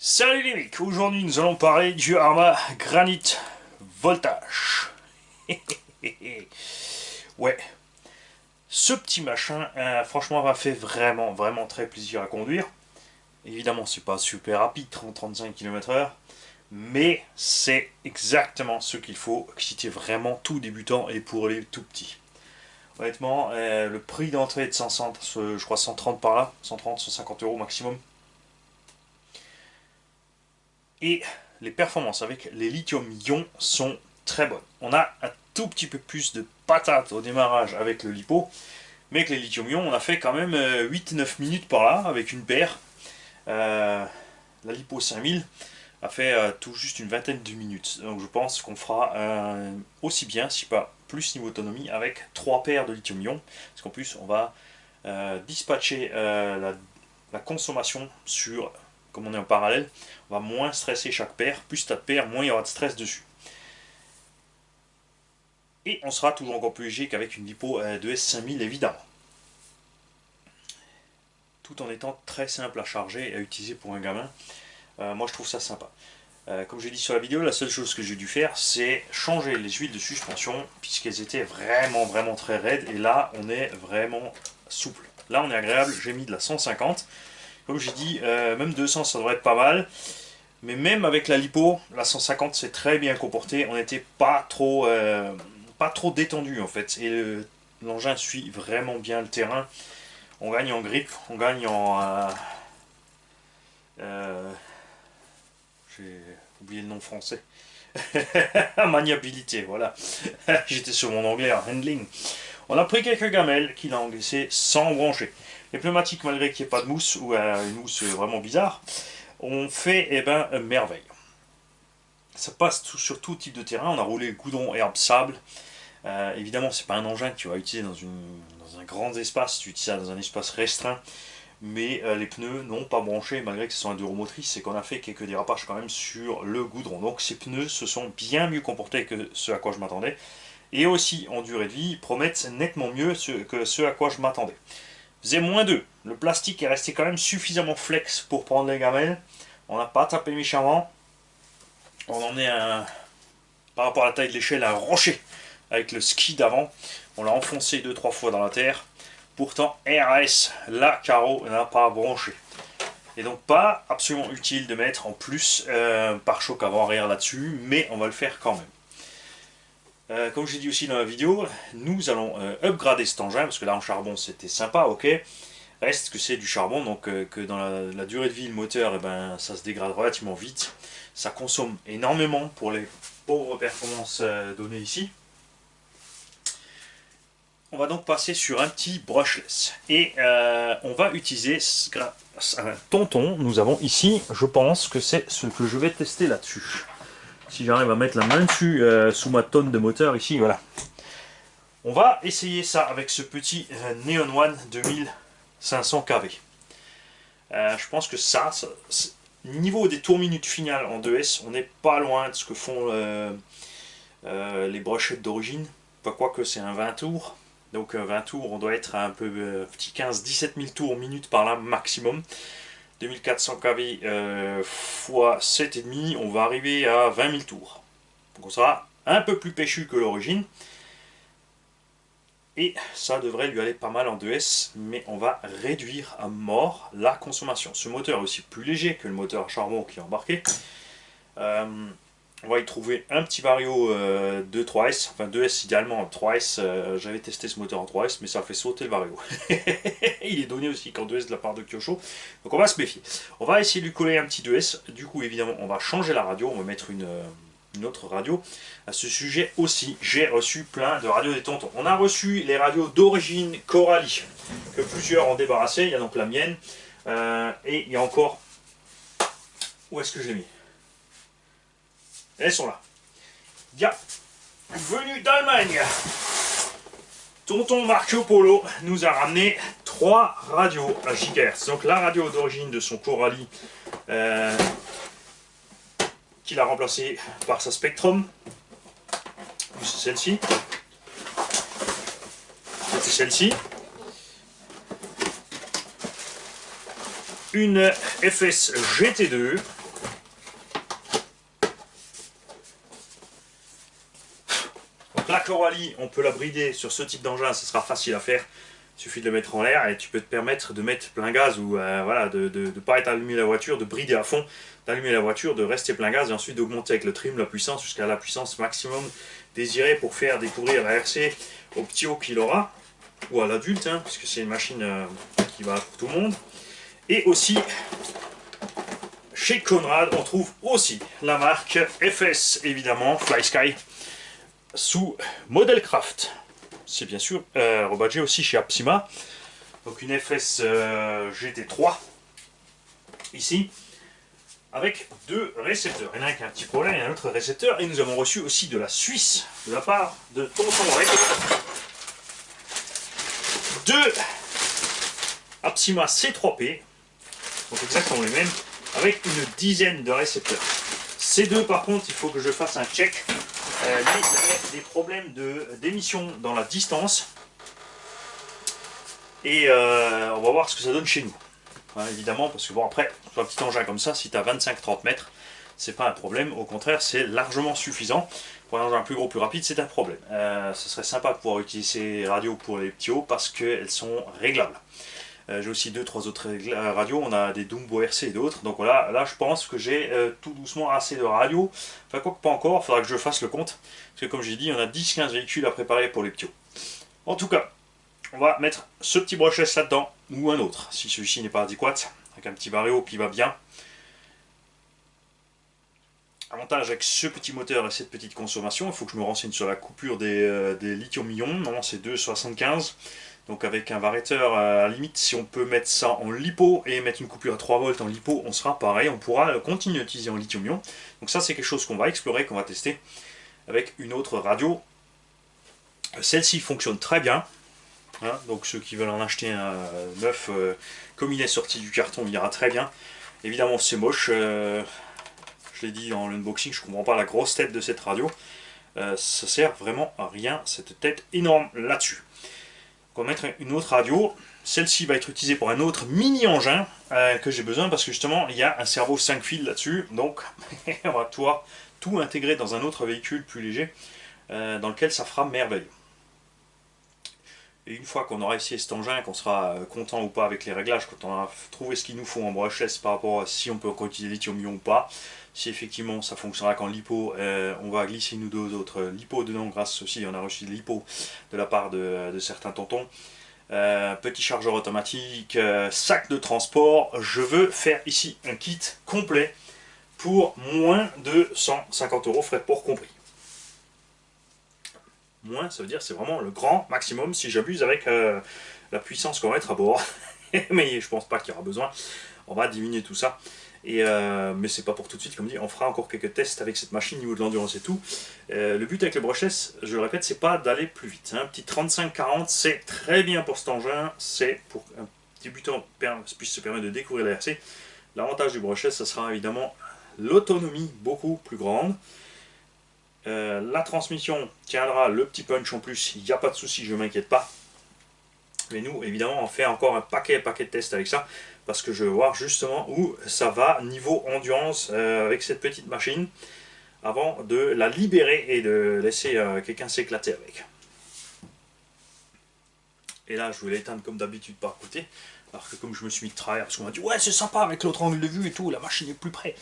Salut les mecs, aujourd'hui nous allons parler du Arma Granite Voltage. Ouais, ce petit machin, franchement, m'a fait vraiment très plaisir à conduire. Évidemment, c'est pas super rapide, 30-35 km/h, mais c'est exactement ce qu'il faut si t'es vraiment tout débutant et pour les tout petits. Honnêtement, le prix d'entrée est de 500, je crois 130 par là, 130, 150 euros maximum. Et les performances avec les lithium-ion sont très bonnes. On a un tout petit peu plus de patate au démarrage avec le lipo, mais avec les lithium-ion, on a fait quand même 8-9 minutes par là avec une paire. La lipo 5000 a fait tout juste une vingtaine de minutes. Donc je pense qu'on fera aussi bien, si pas plus niveau autonomie, avec 3 paires de lithium-ion. Parce qu'en plus, on va dispatcher la consommation sur, comme on est en parallèle, on va moins stresser chaque paire. Plus tu as de paires, moins il y aura de stress dessus. Et on sera toujours encore plus léger qu'avec une lipo de S5000 évidemment. Tout en étant très simple à charger et à utiliser pour un gamin. Moi je trouve ça sympa. Comme j'ai dit sur la vidéo, la seule chose que j'ai dû faire, c'est changer les huiles de suspension, puisqu'elles étaient vraiment très raides, et là on est vraiment souple. Là on est agréable, j'ai mis de la 150. Comme j'ai dit, même 200 ça devrait être pas mal. Mais même avec la lipo, la 150 s'est très bien comporté. On n'était pas trop détendu en fait. Et l'engin suit vraiment bien le terrain. On gagne en grip, on gagne en... euh, j'ai oublié le nom français. Maniabilité, voilà. J'étais sur mon anglais en handling. On a pris quelques gamelles qui l'ont engraissé sans brancher. Les pneumatiques, malgré qu'il n'y ait pas de mousse ou une mousse vraiment bizarre, ont fait merveille. Ça passe sur tout type de terrain. On a roulé goudron, herbe, sable. Évidemment, c'est pas un engin que tu vas utiliser dans un grand espace. Tu utilises ça dans un espace restreint. Mais les pneus n'ont pas branché malgré que ce soit un deux roues motrices. C'est qu'on a fait quelques dérapages quand même sur le goudron. Donc ces pneus se sont bien mieux comportés que ce à quoi je m'attendais. Et aussi en durée de vie, promettent nettement mieux que ce à quoi je m'attendais. Faisait moins 2. Le plastique est resté quand même suffisamment flex pour prendre les gamelles. On n'a pas tapé méchamment. On en est par rapport à la taille de l'échelle, un rocher avec le ski d'avant. On l'a enfoncé 2-3 fois dans la terre. Pourtant, RS, la carreau n'a pas branché. Et donc pas absolument utile de mettre en plus pare-choc avant-arrière là-dessus, mais on va le faire quand même. Comme j'ai dit aussi dans la vidéo, nous allons upgrader cet engin, parce que là en charbon c'était sympa, ok. Reste que c'est du charbon, donc que dans la durée de vie, le moteur, ça se dégrade relativement vite. Ça consomme énormément pour les pauvres performances données ici. On va donc passer sur un petit brushless. Et on va utiliser, grâce à un tonton, nous avons ici, je pense que c'est ce que je vais tester là-dessus. Si j'arrive à mettre la main dessus, sous ma tonne de moteur ici, voilà. On va essayer ça avec ce petit Neon One 2500 kV. Je pense que niveau des tours minutes finales en 2S, on n'est pas loin de ce que font les brushettes d'origine. Pas quoi que c'est un 20 tours. Donc 20 tours, on doit être à un peu petit 15-17 000 tours minute par là maximum. 2400 kV fois 7,5, on va arriver à 20 000 tours. Donc on sera un peu plus péchu que l'origine. Et ça devrait lui aller pas mal en 2S, mais on va réduire à mort la consommation. Ce moteur est aussi plus léger que le moteur à charbon qui est embarqué. On va y trouver un petit vario de 3S, enfin 2S idéalement, 3S, j'avais testé ce moteur en 3S, mais ça fait sauter le vario. Il est donné aussi qu'en 2S de la part de Kyosho, donc on va se méfier. On va essayer de lui coller un petit 2S, du coup évidemment on va changer la radio, on va mettre une autre radio. À ce sujet aussi, j'ai reçu plein de radios des tontons. On a reçu les radios d'origine Coralie, que plusieurs ont débarrassé, il y a donc la mienne, et il y a encore... Où est-ce que je l'ai mis? Elles sont là. Bien, venu d'Allemagne, tonton Marco Polo nous a ramené 3 radios à gigahertz. Donc la radio d'origine de son Coralie, qu'il a remplacé par sa Spectrum. C'est celle-ci. C'était celle-ci. Une FS GT2. Coralie, on peut la brider sur ce type d'engin, ce sera facile à faire. Il suffit de le mettre en l'air et tu peux te permettre de mettre plein gaz ou voilà, de ne pas être allumé la voiture, de brider à fond, d'allumer la voiture, de rester plein gaz et ensuite d'augmenter avec le trim la puissance jusqu'à la puissance maximum désirée pour faire découvrir la RC au petit haut qu'il aura, ou à l'adulte, hein, puisque c'est une machine qui va pour tout le monde. Et aussi, chez Conrad, on trouve aussi la marque FS, évidemment, FlySky, sous Modelcraft. C'est bien sûr rebadgé aussi chez Apsima. Donc une FS GT3 ici avec 2 récepteurs. Il y en a un qui a un petit problème, il y a un autre récepteur. Et nous avons reçu aussi de la Suisse de la part de Tonton Rec 2 Apsima C3P, donc exactement les mêmes, avec une dizaine de récepteurs. Ces deux par contre il faut que je fasse un check. Lui, il avait des problèmes d'émission dans la distance. Et on va voir ce que ça donne chez nous. Hein, évidemment, parce que bon, après, sur un petit engin comme ça, si tu as 25-30 mètres, c'est pas un problème. Au contraire, c'est largement suffisant. Pour un engin plus gros, plus rapide, c'est un problème. Ce serait sympa de pouvoir utiliser ces radios pour les petits hauts parce qu'elles sont réglables. J'ai aussi 2-3 autres radios, on a des Dumbo RC et d'autres. Donc voilà, là je pense que j'ai tout doucement assez de radios. Enfin, quoi que pas encore, il faudra que je fasse le compte. Parce que comme j'ai dit, on a 10-15 véhicules à préparer pour les petits hauts. En tout cas, on va mettre ce petit brushless là-dedans, ou un autre, si celui-ci n'est pas adéquat, avec un petit baréo qui va bien. Avantage avec ce petit moteur et cette petite consommation, il faut que je me renseigne sur la coupure des lithium-ion. Normalement c'est 2,75. Donc avec un variateur, à la limite, si on peut mettre ça en lipo et mettre une coupure à 3 volts en lipo, on sera pareil, on pourra continuer à utiliser en lithium-ion. Donc ça c'est quelque chose qu'on va explorer, qu'on va tester avec une autre radio. Celle-ci fonctionne très bien. Hein, donc ceux qui veulent en acheter un neuf, comme il est sorti du carton, il ira très bien. Évidemment c'est moche, je l'ai dit dans l'unboxing, je ne comprends pas la grosse tête de cette radio. Ça sert vraiment à rien, cette tête énorme là-dessus. On va mettre une autre radio. Celle-ci va être utilisée pour un autre mini-engin que j'ai besoin parce que justement il y a un cerveau 5 fils là-dessus. Donc on va pouvoir tout intégrer dans un autre véhicule plus léger dans lequel ça fera merveille. Et une fois qu'on aura essayé cet engin, qu'on sera content ou pas avec les réglages, quand on aura trouvé ce qu'il nous faut en brushless par rapport à si on peut encore utiliser lithium-ion ou pas, si effectivement ça fonctionnera qu'en lipo, on va glisser nous deux autres lipo dedans, grâce aussi, on a reçu des lipo de la part de certains tontons. Petit chargeur automatique, sac de transport. Je veux faire ici un kit complet pour moins de 150 €, frais de port compris. Moins, ça veut dire c'est vraiment le grand maximum si j'abuse avec la puissance qu'on va mettre à bord. Mais je pense pas qu'il y aura besoin. On va diminuer tout ça. Et mais c'est pas pour tout de suite, comme dit, on fera encore quelques tests avec cette machine, niveau de l'endurance et tout. Le but avec le brushless, je le répète, c'est pas d'aller plus vite. Un petit 35-40, c'est très bien pour cet engin, c'est pour un débutant puisse se permettre de découvrir la RC. L'avantage du brushless, ça sera évidemment l'autonomie beaucoup plus grande. La transmission tiendra le petit punch en plus, il n'y a pas de souci, je ne m'inquiète pas. Mais nous, évidemment, on fait encore un paquet de tests avec ça, parce que je veux voir justement où ça va niveau endurance avec cette petite machine, avant de la libérer et de laisser quelqu'un s'éclater avec. Et là, je vais l'éteindre comme d'habitude par côté, alors que comme je me suis mis de travers, parce qu'on m'a dit « Ouais, c'est sympa avec l'autre angle de vue et tout, la machine est plus près ».